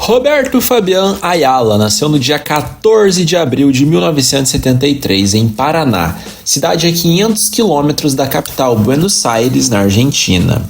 Roberto Fabián Ayala nasceu no dia 14 de abril de 1973 em Paraná, cidade a 500 quilômetros da capital Buenos Aires, na Argentina.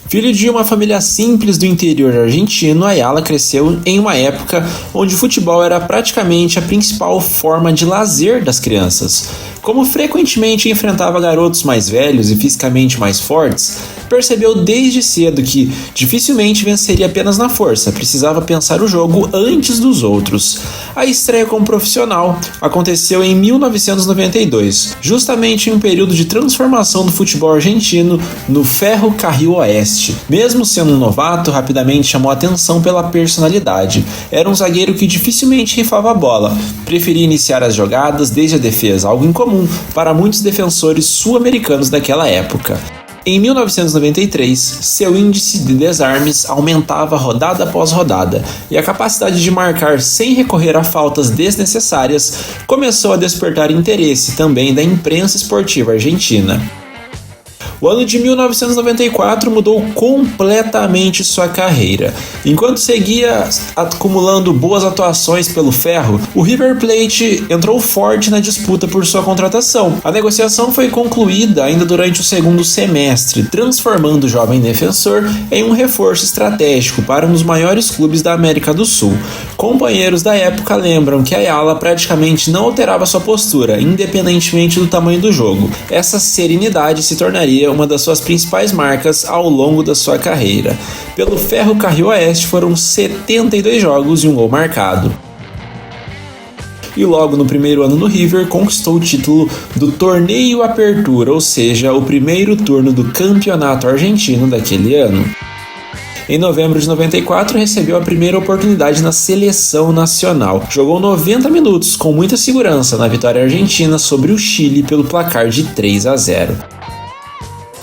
Filho de uma família simples do interior argentino, Ayala cresceu em uma época onde o futebol era praticamente a principal forma de lazer das crianças. Como frequentemente enfrentava garotos mais velhos e fisicamente mais fortes, percebeu desde cedo que dificilmente venceria apenas na força, precisava pensar o jogo antes dos outros. A estreia como profissional aconteceu em 1992, justamente em um período de transformação do futebol argentino no Ferro Carril Oeste. Mesmo sendo um novato, rapidamente chamou atenção pela personalidade. Era um zagueiro que dificilmente rifava a bola, preferia iniciar as jogadas desde a defesa, algo incomum para muitos defensores sul-americanos daquela época. Em 1993, seu índice de desarmes aumentava rodada após rodada e a capacidade de marcar sem recorrer a faltas desnecessárias começou a despertar interesse também da imprensa esportiva argentina. O ano de 1994 mudou completamente sua carreira. Enquanto seguia acumulando boas atuações pelo Ferro, o River Plate entrou forte na disputa por sua contratação. A negociação foi concluída ainda durante o segundo semestre, transformando o jovem defensor em um reforço estratégico para um dos maiores clubes da América do Sul. Companheiros da época lembram que Ayala praticamente não alterava sua postura, independentemente do tamanho do jogo. Essa serenidade se tornaria uma das suas principais marcas ao longo da sua carreira. Pelo Ferro Carril Oeste foram 72 jogos e um gol marcado. E logo no primeiro ano no River conquistou o título do Torneio Apertura, ou seja, o primeiro turno do campeonato argentino daquele ano. Em novembro de 94, recebeu a primeira oportunidade na seleção nacional. Jogou 90 minutos com muita segurança na vitória argentina sobre o Chile pelo placar de 3-0.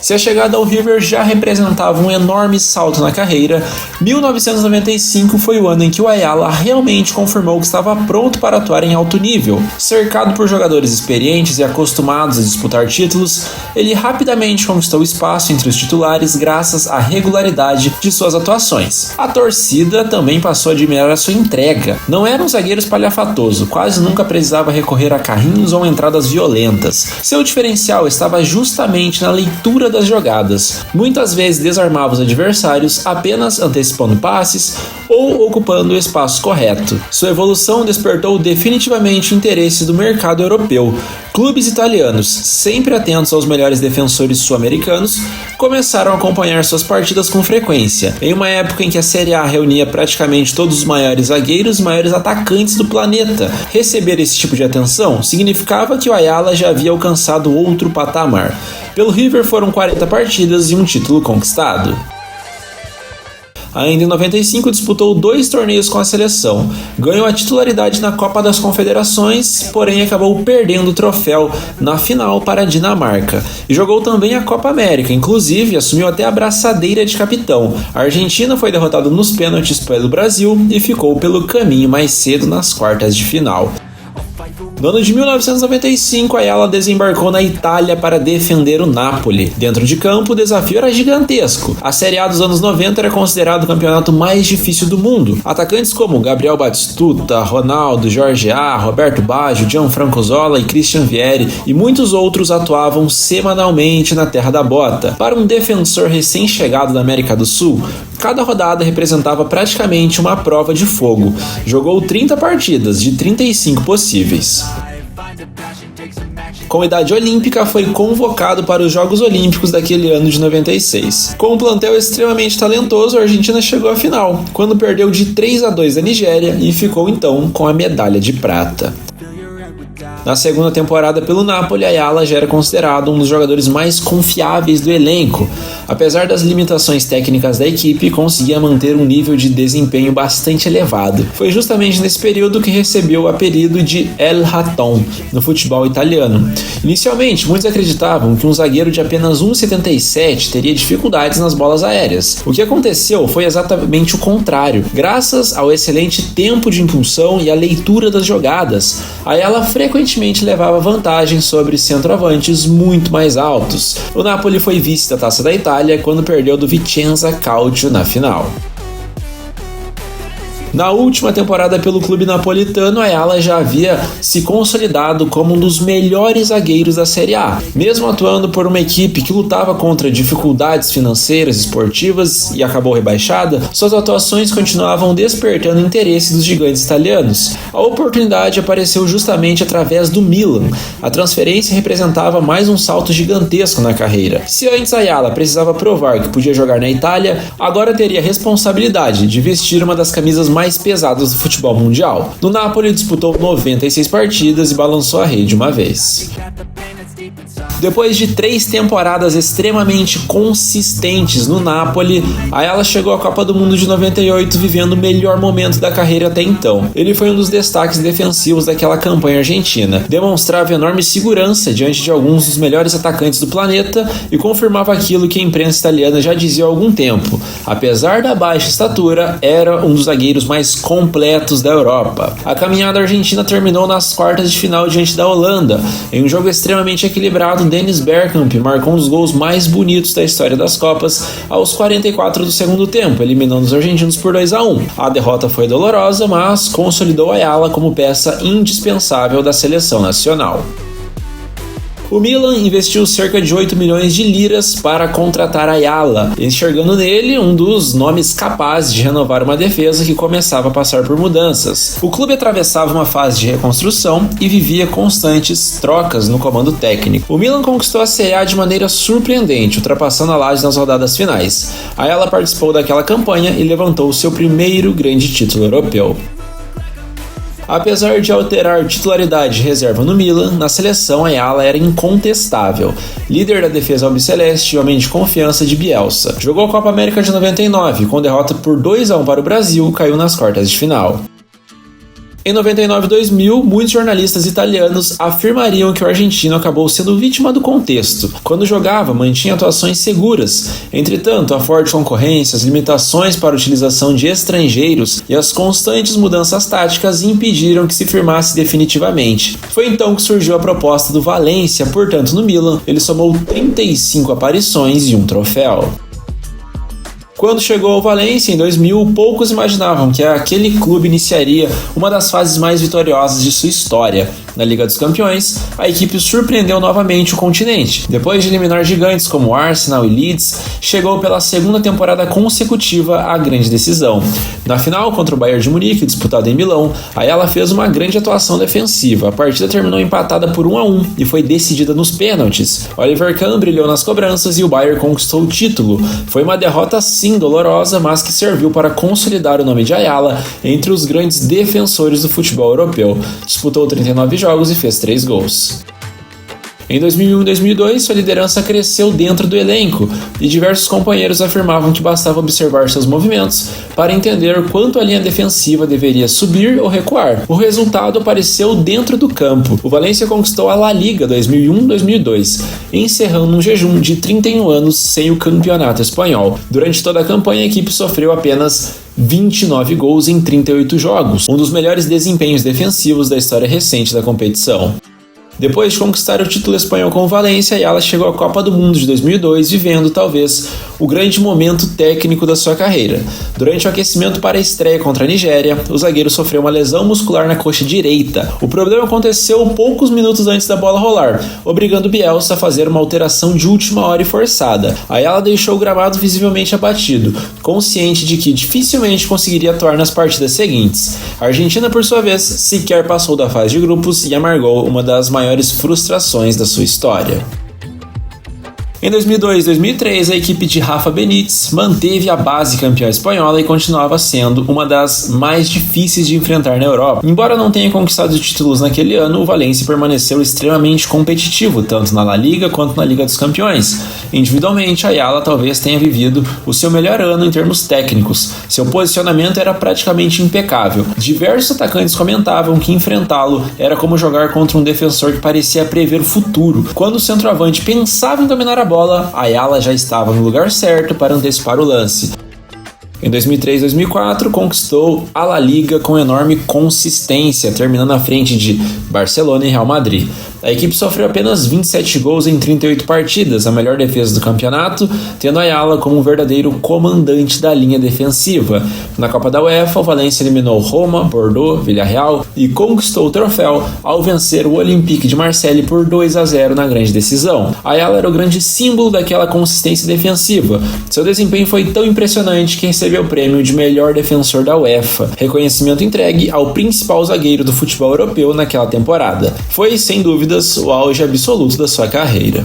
Se a chegada ao River já representava um enorme salto na carreira, 1995 foi o ano em que o Ayala realmente confirmou que estava pronto para atuar em alto nível. Cercado por jogadores experientes e acostumados a disputar títulos, ele rapidamente conquistou espaço entre os titulares graças à regularidade de suas atuações. A torcida também passou a admirar a sua entrega. Não era um zagueiro espalhafatoso, quase nunca precisava recorrer a carrinhos ou entradas violentas. Seu diferencial estava justamente na leitura das jogadas. Muitas vezes desarmava os adversários apenas antecipando passes ou ocupando o espaço correto. Sua evolução despertou definitivamente o interesse do mercado europeu. Clubes italianos, sempre atentos aos melhores defensores sul-americanos, começaram a acompanhar suas partidas com frequência. Em uma época em que a Série A reunia praticamente todos os maiores zagueiros e maiores atacantes do planeta, receber esse tipo de atenção significava que o Ayala já havia alcançado outro patamar. Pelo River foram 40 partidas e um título conquistado. Ainda em 95 disputou 2 torneios com a seleção, ganhou a titularidade na Copa das Confederações, porém acabou perdendo o troféu na final para a Dinamarca, e jogou também a Copa América, inclusive assumiu até a braçadeira de capitão. A Argentina foi derrotada nos pênaltis pelo Brasil e ficou pelo caminho mais cedo nas quartas de final. No ano de 1995, Ayala desembarcou na Itália para defender o Napoli. Dentro de campo, o desafio era gigantesco. A Série A dos anos 90 era considerado o campeonato mais difícil do mundo. Atacantes como Gabriel Batistuta, Ronaldo, Jorge A, Roberto Baggio, Gianfranco Zola e Christian Vieri e muitos outros atuavam semanalmente na terra da bota. Para um defensor recém-chegado da América do Sul, cada rodada representava praticamente uma prova de fogo. Jogou 30 partidas, de 35 possíveis. Com idade olímpica, foi convocado para os Jogos Olímpicos daquele ano de 96. Com um plantel extremamente talentoso, a Argentina chegou à final, quando perdeu de 3-2 da Nigéria e ficou então com a medalha de prata. Na segunda temporada pelo Napoli, Ayala já era considerado um dos jogadores mais confiáveis do elenco. Apesar das limitações técnicas da equipe, conseguia manter um nível de desempenho bastante elevado. Foi justamente nesse período que recebeu o apelido de El Ratón no futebol italiano. Inicialmente, muitos acreditavam que um zagueiro de apenas 1,77 teria dificuldades nas bolas aéreas. O que aconteceu foi exatamente o contrário. Graças ao excelente tempo de impulsão e à leitura das jogadas, Ayala frequentemente levava vantagem sobre centroavantes muito mais altos. O Napoli foi vice da Taça da Itália quando perdeu do Vicenza Calcio na final. Na última temporada pelo clube napolitano, Ayala já havia se consolidado como um dos melhores zagueiros da Série A. Mesmo atuando por uma equipe que lutava contra dificuldades financeiras e esportivas e acabou rebaixada, suas atuações continuavam despertando interesse dos gigantes italianos. A oportunidade apareceu justamente através do Milan. A transferência representava mais um salto gigantesco na carreira. Se antes Ayala precisava provar que podia jogar na Itália, agora teria a responsabilidade de vestir uma das camisas mais pesadas do futebol mundial. No Napoli disputou 96 partidas e balançou a rede uma vez. Depois de 3 temporadas extremamente consistentes no Napoli, Ayala chegou à Copa do Mundo de 98 vivendo o melhor momento da carreira até então. Ele foi um dos destaques defensivos daquela campanha argentina, demonstrava enorme segurança diante de alguns dos melhores atacantes do planeta e confirmava aquilo que a imprensa italiana já dizia há algum tempo. Apesar da baixa estatura, era um dos zagueiros mais completos da Europa. A caminhada argentina terminou nas quartas de final diante da Holanda, em um jogo extremamente equilibrado. Dennis Bergkamp marcou um dos gols mais bonitos da história das Copas aos 44 do segundo tempo, eliminando os argentinos por 2-1. A derrota foi dolorosa, mas consolidou Ayala como peça indispensável da seleção nacional. O Milan investiu cerca de 8 milhões de liras para contratar Ayala, enxergando nele um dos nomes capazes de renovar uma defesa que começava a passar por mudanças. O clube atravessava uma fase de reconstrução e vivia constantes trocas no comando técnico. O Milan conquistou a Série A de maneira surpreendente, ultrapassando a Lazio nas rodadas finais. Ayala participou daquela campanha e levantou seu primeiro grande título europeu. Apesar de alterar titularidade e reserva no Milan, na seleção Ayala era incontestável, líder da defesa albiceleste e homem de confiança de Bielsa. Jogou a Copa América de 99, com derrota por 2-1 para o Brasil, caiu nas quartas de final. Em 99 e 2000, muitos jornalistas italianos afirmariam que o argentino acabou sendo vítima do contexto. Quando jogava, mantinha atuações seguras. Entretanto, a forte concorrência, as limitações para a utilização de estrangeiros e as constantes mudanças táticas impediram que se firmasse definitivamente. Foi então que surgiu a proposta do Valência, portanto no Milan, ele somou 35 aparições e um troféu. Quando chegou ao Valência, em 2000, poucos imaginavam que aquele clube iniciaria uma das fases mais vitoriosas de sua história. Na Liga dos Campeões, a equipe surpreendeu novamente o continente. Depois de eliminar gigantes como Arsenal e Leeds, chegou pela segunda temporada consecutiva à grande decisão. Na final, contra o Bayern de Munique, disputada em Milão, Ayala fez uma grande atuação defensiva. A partida terminou empatada por 1-1 e foi decidida nos pênaltis. Oliver Kahn brilhou nas cobranças e o Bayern conquistou o título. Foi uma derrota sim dolorosa, mas que serviu para consolidar o nome de Ayala entre os grandes defensores do futebol europeu. Disputou 39 jogos e fez 3 gols. Em 2001 e 2002, sua liderança cresceu dentro do elenco e diversos companheiros afirmavam que bastava observar seus movimentos para entender quanto a linha defensiva deveria subir ou recuar. O resultado apareceu dentro do campo. O Valência conquistou a La Liga 2001-2002, encerrando um jejum de 31 anos sem o campeonato espanhol. Durante toda a campanha, a equipe sofreu apenas 29 gols em 38 jogos, um dos melhores desempenhos defensivos da história recente da competição. Depois de conquistar o título espanhol com o Valência, Ayala chegou à Copa do Mundo de 2002, vivendo, talvez, o grande momento técnico da sua carreira. Durante o aquecimento para a estreia contra a Nigéria, o zagueiro sofreu uma lesão muscular na coxa direita. O problema aconteceu poucos minutos antes da bola rolar, obrigando Bielsa a fazer uma alteração de última hora e forçada. Ayala deixou o gramado visivelmente abatido, consciente de que dificilmente conseguiria atuar nas partidas seguintes. A Argentina, por sua vez, sequer passou da fase de grupos e amargou uma das maiores frustrações da sua história. Em 2002 e 2003, a equipe de Rafa Benítez manteve a base campeã espanhola e continuava sendo uma das mais difíceis de enfrentar na Europa. Embora não tenha conquistado títulos naquele ano, o Valência permaneceu extremamente competitivo, tanto na La Liga quanto na Liga dos Campeões. Individualmente, Ayala talvez tenha vivido o seu melhor ano em termos técnicos. Seu posicionamento era praticamente impecável. Diversos atacantes comentavam que enfrentá-lo era como jogar contra um defensor que parecia prever o futuro. Quando o centroavante pensava em dominar a bola, Ayala já estava no lugar certo para antecipar o lance. Em 2003 e 2004, conquistou a La Liga com enorme consistência, terminando à frente de Barcelona e Real Madrid. A equipe sofreu apenas 27 gols em 38 partidas, a melhor defesa do campeonato, tendo Ayala como um verdadeiro comandante da linha defensiva. Na Copa da UEFA, o Valência eliminou Roma, Bordeaux, Villarreal e conquistou o troféu ao vencer o Olympique de Marseille por 2-0 na grande decisão. Ayala era o grande símbolo daquela consistência defensiva. Seu desempenho foi tão impressionante que recebeu o prêmio de melhor defensor da UEFA, reconhecimento entregue ao principal zagueiro do futebol europeu naquela temporada. Foi, sem dúvidas, o auge absoluto da sua carreira.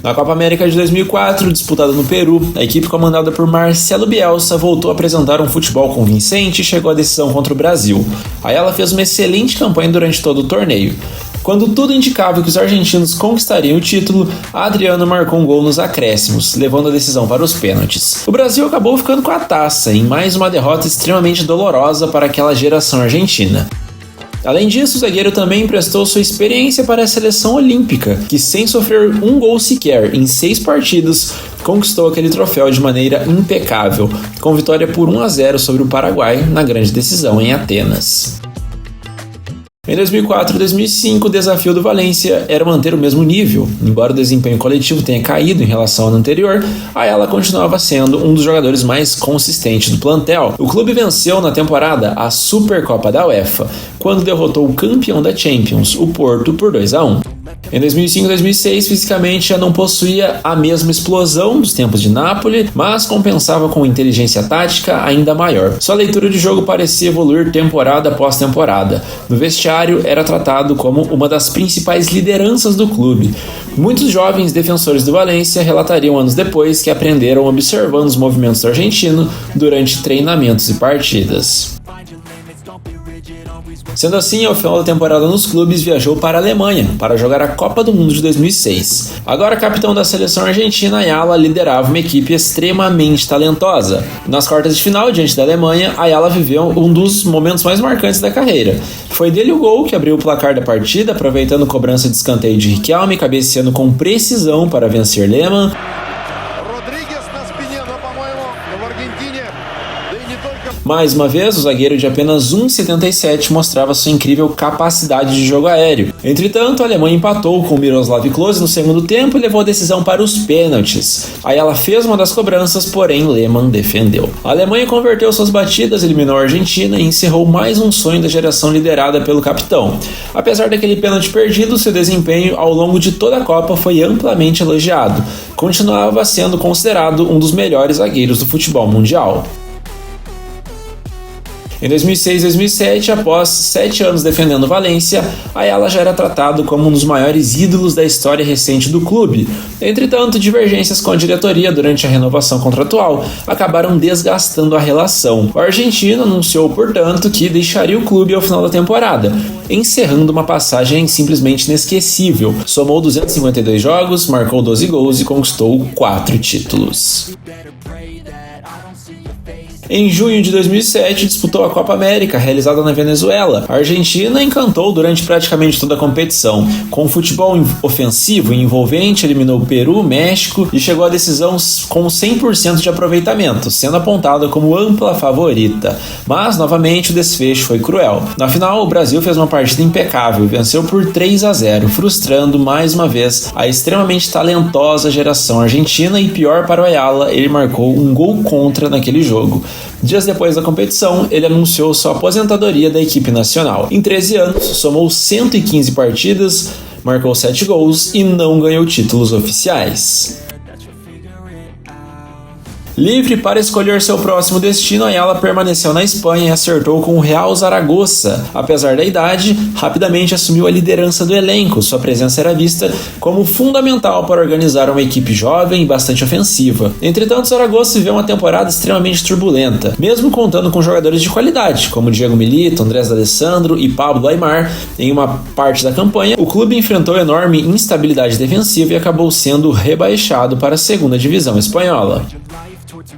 Na Copa América de 2004, disputada no Peru, a equipe comandada por Marcelo Bielsa voltou a apresentar um futebol convincente e chegou à decisão contra o Brasil. Ayala fez uma excelente campanha durante todo o torneio. Quando tudo indicava que os argentinos conquistariam o título, Adriano marcou um gol nos acréscimos, levando a decisão para os pênaltis. O Brasil acabou ficando com a taça, em mais uma derrota extremamente dolorosa para aquela geração argentina. Além disso, o zagueiro também emprestou sua experiência para a seleção olímpica, que sem sofrer um gol sequer em 6 partidas, conquistou aquele troféu de maneira impecável, com vitória por 1-0 sobre o Paraguai na grande decisão em Atenas. Em 2004 e 2005, o desafio do Valência era manter o mesmo nível. Embora o desempenho coletivo tenha caído em relação ao ano anterior, Ayala continuava sendo um dos jogadores mais consistentes do plantel. O clube venceu na temporada a Supercopa da UEFA, quando derrotou o campeão da Champions, o Porto, por 2-1. Em 2005 e 2006, fisicamente já não possuía a mesma explosão dos tempos de Napoli, mas compensava com inteligência tática ainda maior. Sua leitura de jogo parecia evoluir temporada após temporada. No vestiário, era tratado como uma das principais lideranças do clube. Muitos jovens defensores do Valência relatariam anos depois que aprenderam observando os movimentos do argentino durante treinamentos e partidas. Sendo assim, ao final da temporada nos clubes, viajou para a Alemanha para jogar a Copa do Mundo de 2006. Agora capitão da seleção argentina, Ayala liderava uma equipe extremamente talentosa. Nas quartas de final, diante da Alemanha, Ayala viveu um dos momentos mais marcantes da carreira. Foi dele o gol que abriu o placar da partida, aproveitando cobrança de escanteio de Riquelme, cabeceando com precisão para vencer Lehmann. Mais uma vez, o zagueiro de apenas 1,77 mostrava sua incrível capacidade de jogo aéreo. Entretanto, a Alemanha empatou com Miroslav Klose no segundo tempo e levou a decisão para os pênaltis. Ayala fez uma das cobranças, porém Lehmann defendeu. A Alemanha converteu suas batidas, eliminou a Argentina e encerrou mais um sonho da geração liderada pelo capitão. Apesar daquele pênalti perdido, seu desempenho ao longo de toda a Copa foi amplamente elogiado. Continuava sendo considerado um dos melhores zagueiros do futebol mundial. Em 2006 e 2007, após 7 anos defendendo Valência, Ayala já era tratado como um dos maiores ídolos da história recente do clube. Entretanto, divergências com a diretoria durante a renovação contratual acabaram desgastando a relação. O argentino anunciou, portanto, que deixaria o clube ao final da temporada, encerrando uma passagem simplesmente inesquecível. Somou 252 jogos, marcou 12 gols e conquistou 4 títulos. Em junho de 2007, disputou a Copa América, realizada na Venezuela. A Argentina encantou durante praticamente toda a competição. Com um futebol ofensivo e envolvente, eliminou o Peru, México e chegou à decisão com 100% de aproveitamento, sendo apontada como ampla favorita. Mas, novamente, o desfecho foi cruel. Na final, o Brasil fez uma partida impecável e venceu por 3-0, frustrando mais uma vez a extremamente talentosa geração argentina e, pior para o Ayala, ele marcou um gol contra naquele jogo. Dias depois da competição, ele anunciou sua aposentadoria da equipe nacional. Em 13 anos, somou 115 partidas, marcou 7 gols e não ganhou títulos oficiais. Livre para escolher seu próximo destino, Ayala permaneceu na Espanha e acertou com o Real Zaragoza. Apesar da idade, rapidamente assumiu a liderança do elenco. Sua presença era vista como fundamental para organizar uma equipe jovem e bastante ofensiva. Entretanto, Zaragoza viveu uma temporada extremamente turbulenta, mesmo contando com jogadores de qualidade, como Diego Milito, Andrés D'Alessandro e Pablo Aimar. Em uma parte da campanha, o clube enfrentou enorme instabilidade defensiva e acabou sendo rebaixado para a segunda divisão espanhola.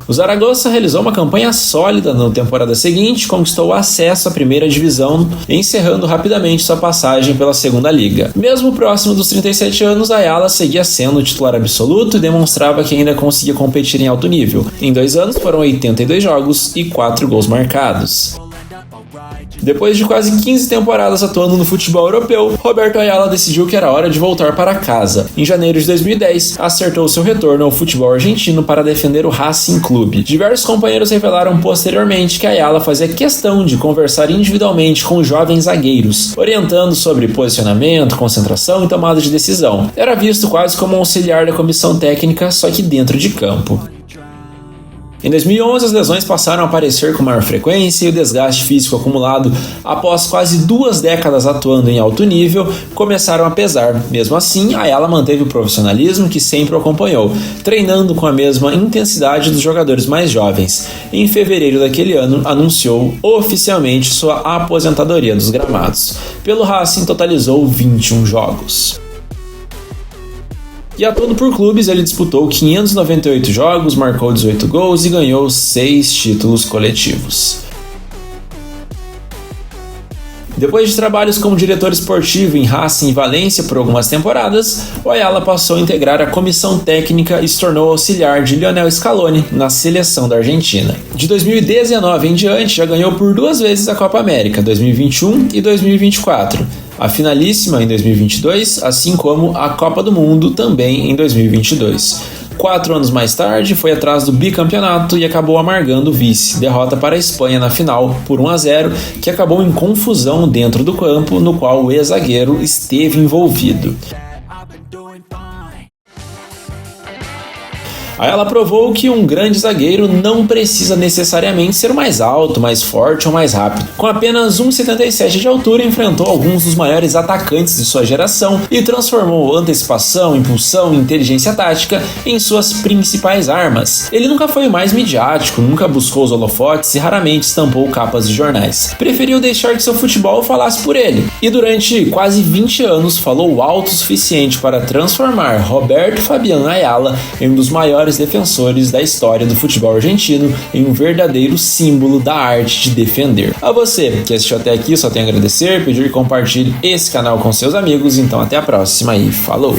O Zaragoza realizou uma campanha sólida na temporada seguinte, conquistou o acesso à primeira divisão, encerrando rapidamente sua passagem pela segunda liga. Mesmo próximo dos 37 anos, Ayala seguia sendo o titular absoluto e demonstrava que ainda conseguia competir em alto nível. Em 2 anos foram 82 jogos e 4 gols marcados. Depois de quase 15 temporadas atuando no futebol europeu, Roberto Ayala decidiu que era hora de voltar para casa. Em janeiro de 2010, acertou seu retorno ao futebol argentino para defender o Racing Clube. Diversos companheiros revelaram posteriormente que Ayala fazia questão de conversar individualmente com os jovens zagueiros, orientando sobre posicionamento, concentração e tomada de decisão. Era visto quase como um auxiliar da comissão técnica, só que dentro de campo. Em 2011, as lesões passaram a aparecer com maior frequência e o desgaste físico acumulado após quase 2 décadas atuando em alto nível começaram a pesar. Mesmo assim, Ayala manteve o profissionalismo que sempre o acompanhou, treinando com a mesma intensidade dos jogadores mais jovens. Em fevereiro daquele ano, anunciou oficialmente sua aposentadoria dos gramados. Pelo Racing, totalizou 21 jogos. E atuando por clubes, ele disputou 598 jogos, marcou 18 gols e ganhou 6 títulos coletivos. Depois de trabalhos como diretor esportivo em Racing e Valência por algumas temporadas, o Ayala passou a integrar a comissão técnica e se tornou auxiliar de Lionel Scaloni na seleção da Argentina. De 2019 em diante, já ganhou por 2 vezes a Copa América, 2021 e 2024. A finalíssima em 2022, assim como a Copa do Mundo também em 2022. 4 anos mais tarde, foi atrás do bicampeonato e acabou amargando o vice, derrota para a Espanha na final por 1-0, que acabou em confusão dentro do campo, no qual o ex-zagueiro esteve envolvido. Ayala provou que um grande zagueiro não precisa necessariamente ser mais alto, mais forte ou mais rápido. Com apenas 1,77 de altura, enfrentou alguns dos maiores atacantes de sua geração e transformou antecipação, impulsão e inteligência tática em suas principais armas. Ele nunca foi o mais midiático, nunca buscou os holofotes e raramente estampou capas de jornais. Preferiu deixar que seu futebol falasse por ele. E durante quase 20 anos falou alto o suficiente para transformar Roberto Fabián Ayala em um dos maiores defensores da história do futebol argentino em um verdadeiro símbolo da arte de defender. A você que assistiu até aqui, só tenho a agradecer, pedir que compartilhe esse canal com seus amigos, então até a próxima e falou!